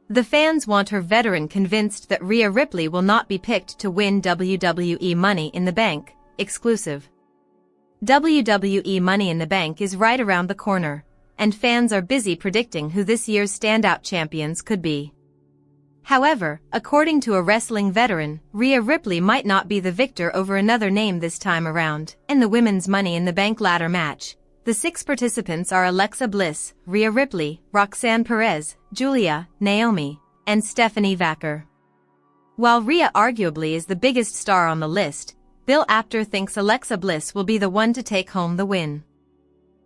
The fans want her veteran convinced that Rhea Ripley will not be picked to win WWE Money in the Bank, exclusive. WWE Money in the Bank is right around the corner, and fans are busy predicting who this year's standout champions could be. However, according to a wrestling veteran, Rhea Ripley might not be the victor over another name this time around. In the Women's Money in the Bank ladder match, the 6 participants are Alexa Bliss, Rhea Ripley, Roxanne Perez, Giulia, Naomi, and Stephanie Vaquer. While Rhea arguably is the biggest star on the list, Bill Apter thinks Alexa Bliss will be the one to take home the win.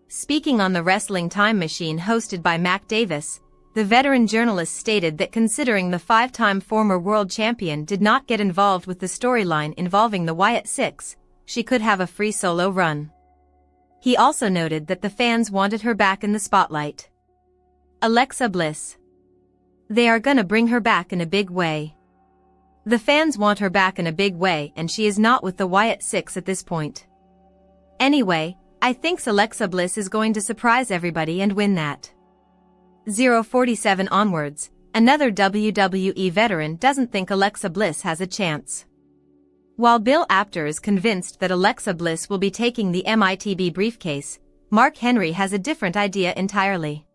Speaking on the Wrestling Time Machine hosted by Mac Davis, the veteran journalist stated that considering the 5-time former world champion did not get involved with the storyline involving the Wyatt Six, she could have a free solo run. He also noted that the fans wanted her back in the spotlight. Alexa Bliss. They are gonna bring her back in a big way. The fans want her back in a big way and she is not with the Wyatt Six at this point. Anyway, I think Alexa Bliss is going to surprise everybody and win that. 047 onwards, another WWE veteran doesn't think Alexa Bliss has a chance. While Bill Apter is convinced that Alexa Bliss will be taking the MITB briefcase, Mark Henry has a different idea entirely.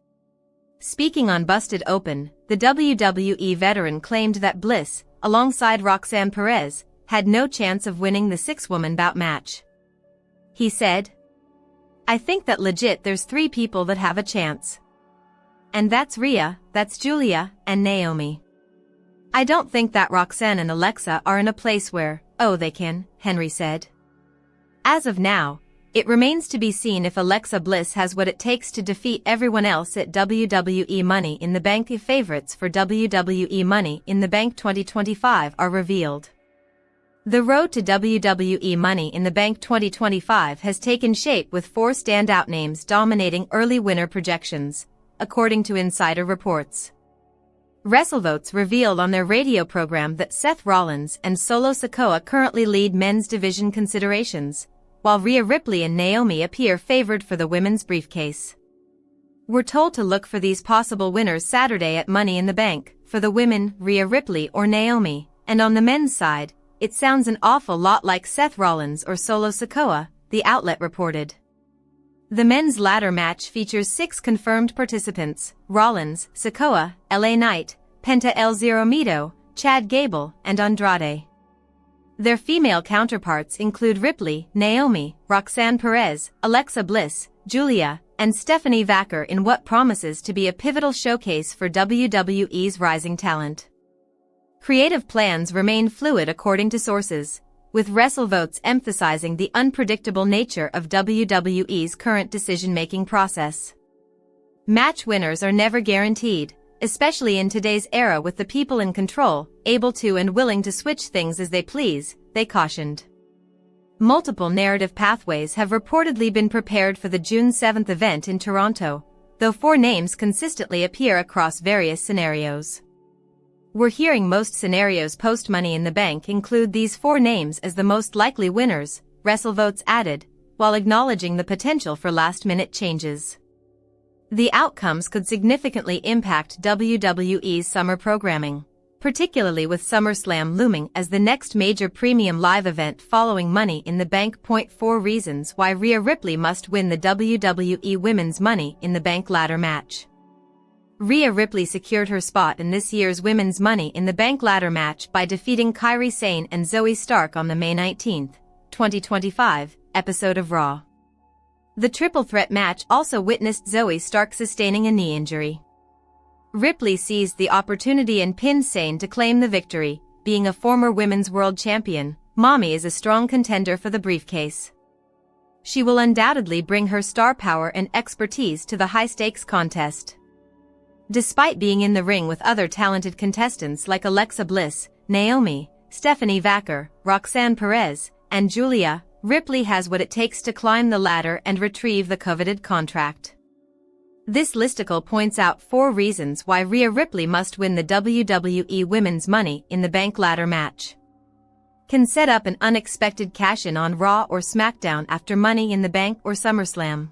Speaking on Busted Open, the WWE veteran claimed that Bliss, alongside Roxanne Perez, had no chance of winning the 6-woman bout match. He said, "I think that legit there's 3 people that have a chance. And that's Rhea, that's Giulia, and Naomi. I don't think that Roxanne and Alexa are in a place where, oh they can," Henry said. As of now, it remains to be seen if Alexa Bliss has what it takes to defeat everyone else at WWE Money in the Bank. If favorites for WWE Money in the Bank 2025 are revealed. The road to WWE Money in the Bank 2025 has taken shape with 4 standout names dominating early winner projections, according to insider reports. WrestleVotes revealed on their radio program that Seth Rollins and Solo Sikoa currently lead men's division considerations, while Rhea Ripley and Naomi appear favored for the women's briefcase. We're told to look for these possible winners Saturday at Money in the Bank, for the women, Rhea Ripley or Naomi, and on the men's side, it sounds an awful lot like Seth Rollins or Solo Sikoa, the outlet reported. The men's ladder match features 6 confirmed participants: Rollins, Sikoa, LA Knight, Penta El Zero Miedo, Chad Gable, and Andrade. Their female counterparts include Ripley, Naomi, Roxanne Perez, Alexa Bliss, Giulia, and Stephanie Vaquer in what promises to be a pivotal showcase for WWE's rising talent. Creative plans remain fluid according to sources, with WrestleVotes emphasizing the unpredictable nature of WWE's current decision-making process. Match winners are never guaranteed, especially in today's era with the people in control, able to and willing to switch things as they please, they cautioned. Multiple narrative pathways have reportedly been prepared for the June 7th event in Toronto, though 4 names consistently appear across various scenarios. We're hearing most scenarios post-Money in the Bank include these 4 names as the most likely winners, WrestleVotes added, while acknowledging the potential for last-minute changes. The outcomes could significantly impact WWE's summer programming, particularly with SummerSlam looming as the next major premium live event following Money in the Bank. 4 reasons why Rhea Ripley must win the WWE Women's Money in the Bank ladder match. Rhea Ripley secured her spot in this year's Women's Money in the Bank ladder match by defeating Kairi Sane and Zoe Stark on the May 19, 2025, episode of Raw. The triple threat match also witnessed Zoe Stark sustaining a knee injury. Ripley seized the opportunity and pinned Sane to claim the victory. Being a former women's world champion, Mommy is a strong contender for the briefcase. She will undoubtedly bring her star power and expertise to the high-stakes contest. Despite being in the ring with other talented contestants like Alexa Bliss, Naomi, Stephanie Vaquer, Roxanne Perez, and Giulia, Ripley has what it takes to climb the ladder and retrieve the coveted contract. This listicle points out 4 reasons why Rhea Ripley must win the WWE Women's Money in the Bank ladder match. Can set up an unexpected cash-in on Raw or SmackDown after Money in the Bank or SummerSlam.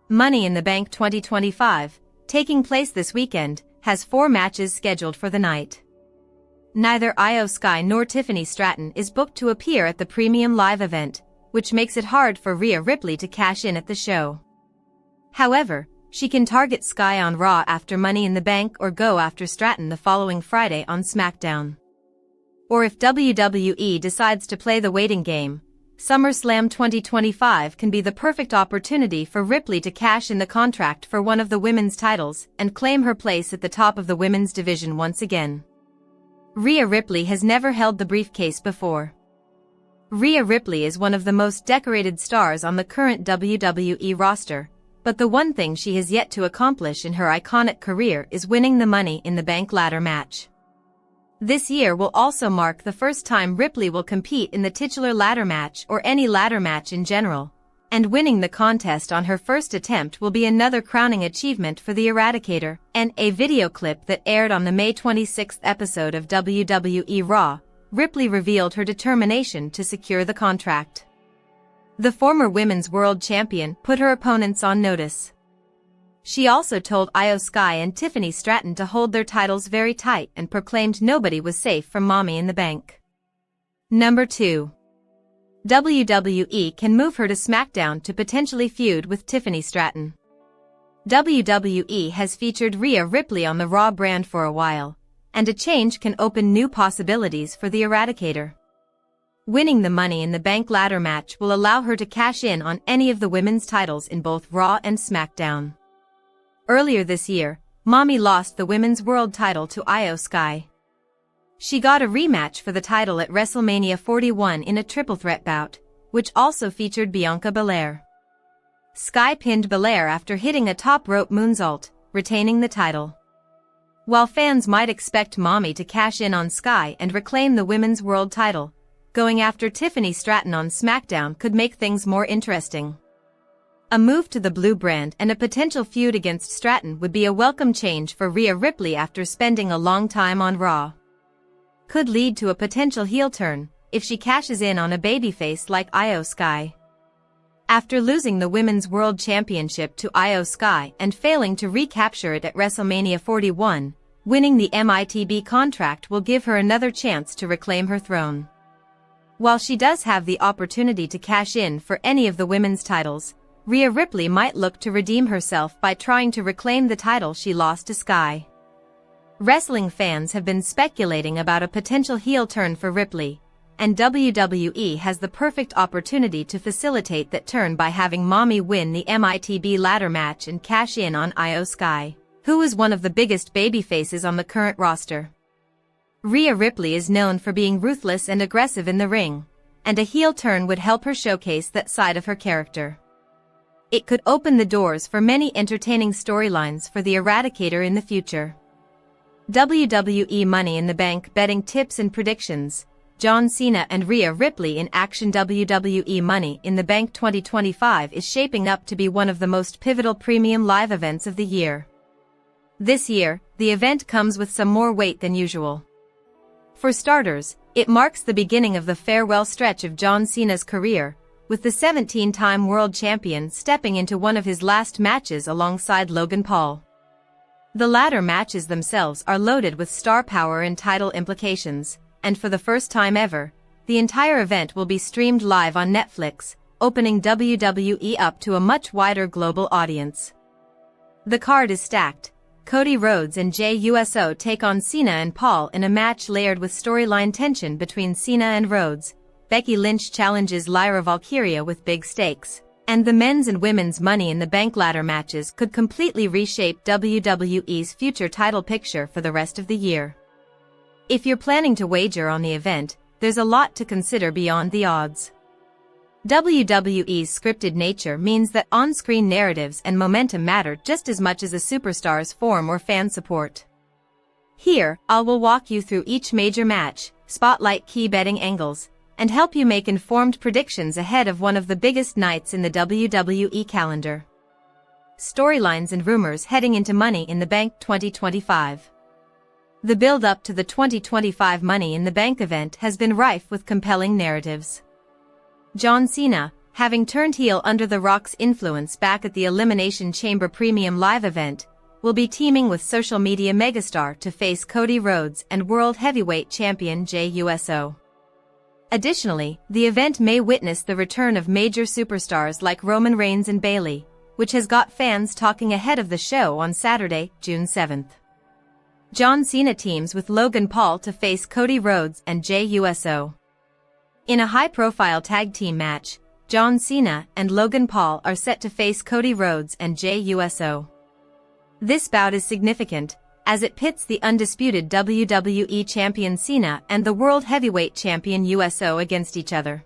Money in the Bank 2025, taking place this weekend, has 4 matches scheduled for the night. Neither IYO SKY nor Tiffany Stratton is booked to appear at the premium live event, which makes it hard for Rhea Ripley to cash in at the show. However, she can target Sky on Raw after Money in the Bank or go after Stratton the following Friday on SmackDown. Or if WWE decides to play the waiting game, SummerSlam 2025 can be the perfect opportunity for Ripley to cash in the contract for one of the women's titles and claim her place at the top of the women's division once again. Rhea Ripley has never held the briefcase before. Rhea Ripley is one of the most decorated stars on the current WWE roster, but the one thing she has yet to accomplish in her iconic career is winning the Money in the Bank ladder match. This year will also mark the first time Ripley will compete in the titular ladder match or any ladder match in general, and winning the contest on her first attempt will be another crowning achievement for the Eradicator. In a video clip that aired on the May 26th episode of WWE Raw, Ripley revealed her determination to secure the contract. The former Women's World Champion put her opponents on notice. She also told IYO SKY and Tiffany Stratton to hold their titles very tight and proclaimed nobody was safe from Money in the Bank. Number 2. WWE can move her to SmackDown to potentially feud with Tiffany Stratton. WWE has featured Rhea Ripley on the Raw brand for a while, and a change can open new possibilities for the Eradicator. Winning the Money in the Bank ladder match will allow her to cash in on any of the women's titles in both Raw and SmackDown. Earlier this year, Mommy lost the Women's World title to IYO SKY. She got a rematch for the title at WrestleMania 41 in a triple threat bout, which also featured Bianca Belair. Sky pinned Belair after hitting a top rope moonsault, retaining the title. While fans might expect Mommy to cash in on Sky and reclaim the Women's World title, going after Tiffany Stratton on SmackDown could make things more interesting. A move to the blue brand and a potential feud against Stratton would be a welcome change for Rhea Ripley after spending a long time on Raw. Could lead to a potential heel turn if she cashes in on a babyface like IYO SKY. After losing the Women's World Championship to IYO SKY and failing to recapture it at WrestleMania 41, winning the MITB contract will give her another chance to reclaim her throne. While she does have the opportunity to cash in for any of the women's titles, Rhea Ripley might look to redeem herself by trying to reclaim the title she lost to Sky. Wrestling fans have been speculating about a potential heel turn for Ripley, and WWE has the perfect opportunity to facilitate that turn by having Mommy win the MITB ladder match and cash in on IYO SKY, who is one of the biggest babyfaces on the current roster. Rhea Ripley is known for being ruthless and aggressive in the ring, and a heel turn would help her showcase that side of her character. It could open the doors for many entertaining storylines for the Eradicator in the future. WWE Money in the Bank betting tips and predictions. John Cena and Rhea Ripley in action. WWE Money in the Bank 2025 is shaping up to be one of the most pivotal premium live events of the year. This year, the event comes with some more weight than usual. For starters, it marks the beginning of the farewell stretch of John Cena's career, with the 17-time world champion stepping into one of his last matches alongside Logan Paul. The ladder matches themselves are loaded with star power and title implications, and for the first time ever, the entire event will be streamed live on Netflix, opening WWE up to a much wider global audience. The card is stacked. Cody, Rhodes and JUSO take on Cena and Paul in a match layered with storyline tension between Cena and Rhodes. Becky Lynch challenges Lyra Valkyria with big stakes, and the men's and women's Money in the Bank ladder matches could completely reshape WWE's future title picture for the rest of the year. If you're planning to wager on the event, there's a lot to consider beyond the odds. WWE's scripted nature means that on-screen narratives and momentum matter just as much as a superstar's form or fan support. Here, I will walk you through each major match, spotlight key betting angles, and help you make informed predictions ahead of one of the biggest nights in the WWE calendar. Storylines and rumors heading into Money in the Bank 2025. The build-up to the 2025 Money in the Bank event has been rife with compelling narratives. John Cena, having turned heel under The Rock's influence back at the Elimination Chamber Premium Live event, will be teaming with social media megastar to face Cody Rhodes and World Heavyweight Champion JUSO. Additionally, the event may witness the return of major superstars like Roman Reigns and Bayley, which has got fans talking ahead of the show on Saturday, June 7th. John Cena teams with Logan Paul to face Cody Rhodes and JUSO. In a high-profile tag team match, John Cena and Logan Paul are set to face Cody Rhodes and JUSO. This bout is significant, as it pits the undisputed WWE Champion Cena and the World Heavyweight Champion USO against each other.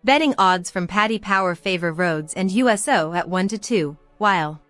Betting odds from Paddy Power favor Rhodes and USO at 1-2, while